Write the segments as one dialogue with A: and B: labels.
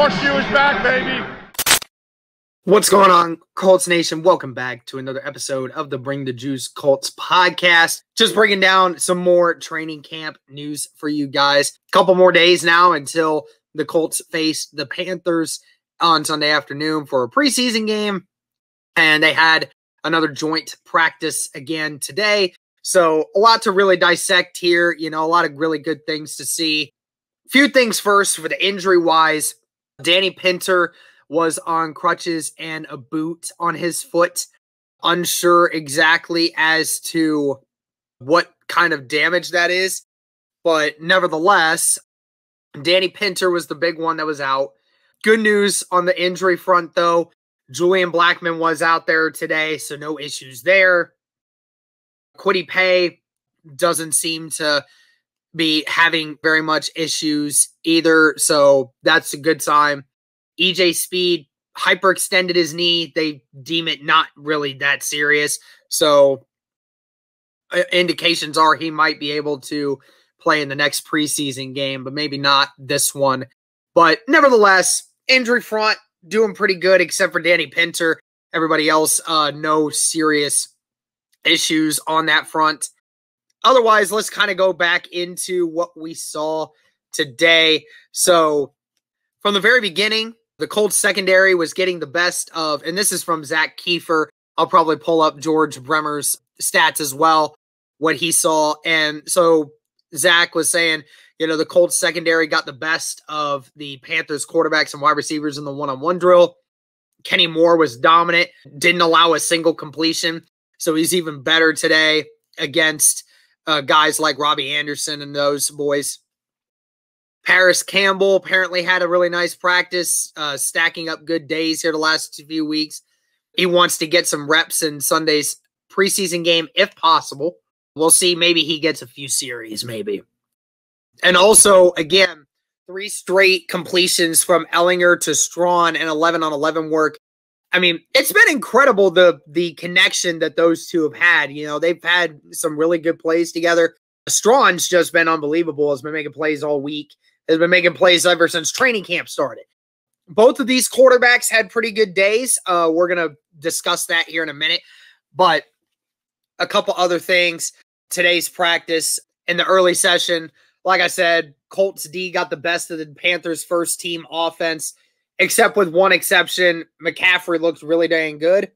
A: Horseshoe is back, baby.
B: What's going on, Colts Nation? Welcome back to another episode of the Bring the Juice Colts podcast. Just bringing down some more training camp news for you guys. A couple more days now until the Colts face the Panthers on Sunday afternoon for a preseason game. And they had another joint practice again today. So a lot to really dissect here. You know, a lot of really good things to see. Few things first for the injury-wise. Danny Pinter was on crutches and a boot on his foot. Unsure exactly as to what kind of damage that is. But nevertheless, Danny Pinter was the big one that was out. Good news on the injury front, though. Julian Blackmon was out there today, so no issues there. Kwity Paye doesn't seem to be having very much issues either, so that's a good sign. EJ Speed hyperextended his knee. They deem it not really that serious, so indications are he might be able to play in the next preseason game, but maybe not this one. But nevertheless, injury front doing pretty good except for Danny Pinter. Everybody else, no serious issues on that front. Otherwise, let's kind of go back into what we saw today. So from the very beginning, the Colts secondary was getting the best of, and this is from Zach Kiefer. I'll probably pull up George Bremer's stats as well, what he saw. And so Zach was saying, you know, the Colts secondary got the best of the Panthers quarterbacks and wide receivers in the one-on-one drill. Kenny Moore was dominant, didn't allow a single completion. So he's even better today against guys like Robbie Anderson and those boys. Paris Campbell apparently had a really nice practice, stacking up good days here the last few weeks. He wants to get some reps in Sunday's preseason game if possible. We'll see. Maybe he gets a few series, maybe. And also, again, 3 straight completions from Ehlinger to Strawn and 11-on-11 work. I mean, it's been incredible, the connection that those two have had. You know, they've had some really good plays together. Strawn's just been unbelievable. Has been making plays all week. Has been making plays ever since training camp started. Both of these quarterbacks had pretty good days. We're going to discuss that here in a minute. But a couple other things. Today's practice in the early session, like I said, Colts D got the best of the Panthers' first team offense. Except with one exception, McCaffrey looked really dang good.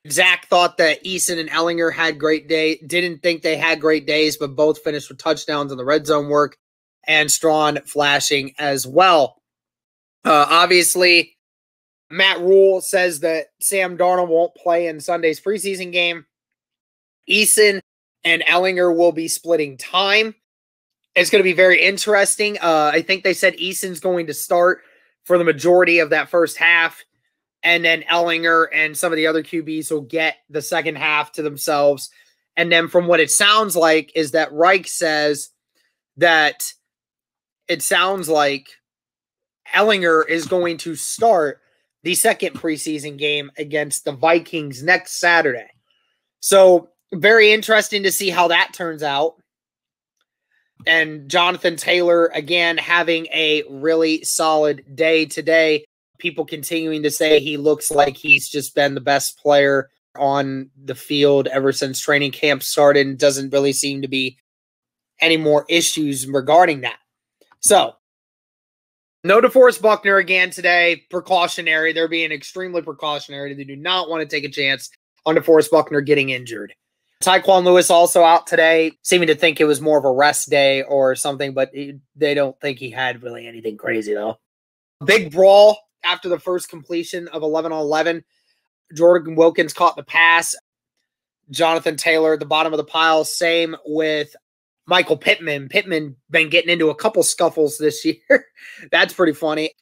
B: Zach thought that Eason and Ehlinger had great days. Didn't think they had great days, but both finished with touchdowns in the red zone work. And Strawn flashing as well. Obviously, Matt Rule says that Sam Darnold won't play in Sunday's preseason game. Eason and Ehlinger will be splitting time. It's going to be very interesting. I think they said Eason's going to start for the majority of that first half, and then Ehlinger and some of the other QBs will get the second half to themselves. And then from what it sounds like is that Reich says that it sounds like Ehlinger is going to start the second preseason game against the Vikings next Saturday. So very interesting to see how that turns out. And Jonathan Taylor, again, having a really solid day today. People continuing to say he looks like he's just been the best player on the field ever since training camp started, and doesn't really seem to be any more issues regarding that. So, no DeForest Buckner again today. Precautionary. They're being extremely precautionary. They do not want to take a chance on DeForest Buckner getting injured. Tyquan Lewis also out today, seeming to think it was more of a rest day or something, but they don't think he had really anything crazy, though. Big brawl after the first completion of 11-on-11. Jordan Wilkins caught the pass. Jonathan Taylor at the bottom of the pile. Same with Michael Pittman. Pittman been getting into a couple scuffles this year. That's pretty funny.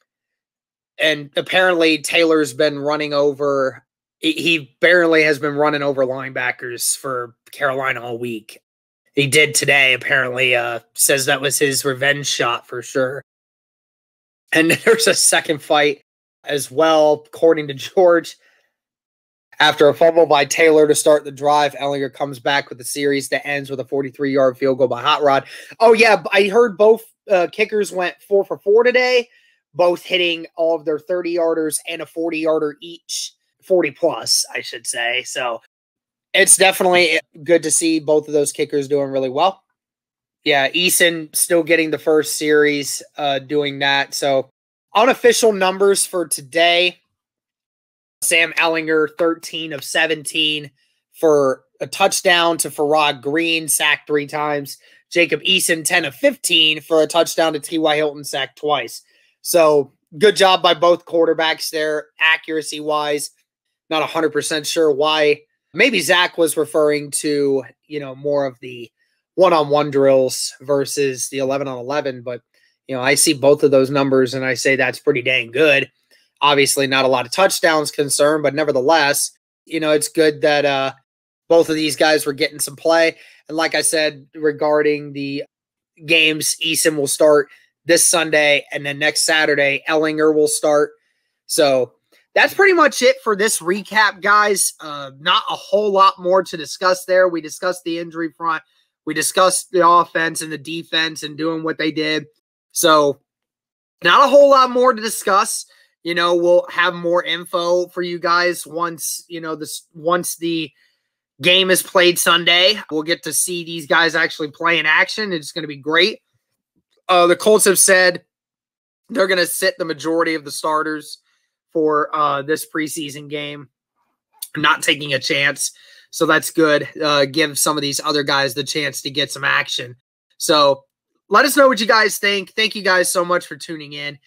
B: And apparently Taylor's been running over... He barely has been running over linebackers for Carolina all week. He did today, apparently. Says that was his revenge shot for sure. And there's a second fight as well, according to George. After a fumble by Taylor to start the drive, Ehlinger comes back with a series that ends with a 43-yard field goal by Hot Rod. Oh, yeah, I heard both kickers went 4 for 4 today, both hitting all of their 30-yarders and a 40-yarder each, 40 plus, I should say. So it's definitely good to see both of those kickers doing really well. Yeah, Eason still getting the first series, doing that. So unofficial numbers for today, Sam Ehlinger, 13 of 17 for a touchdown to Farrod Green, sacked 3 times. Jacob Eason, 10 of 15 for a touchdown to T.Y. Hilton, sacked twice. So good job by both quarterbacks there, accuracy-wise. Not 100% sure why. Maybe Zach was referring to, more of the one-on-one drills versus the 11-on-11, but, I see both of those numbers and I say that's pretty dang good. Obviously not a lot of touchdowns concerned, but nevertheless, it's good that both of these guys were getting some play. And like I said, regarding the games, Eason will start this Sunday, and then next Saturday, Ehlinger will start. So that's pretty much it for this recap, guys. Not a whole lot more to discuss there. We discussed the injury front. We discussed the offense and the defense and doing what they did. So not a whole lot more to discuss. We'll have more info for you guys once, once the game is played Sunday. We'll get to see these guys actually play in action. It's going to be great. The Colts have said they're going to sit the majority of the starters for this preseason game, not taking a chance. So that's good. Give some of these other guys the chance to get some action. So let us know what you guys think. Thank you guys so much for tuning in.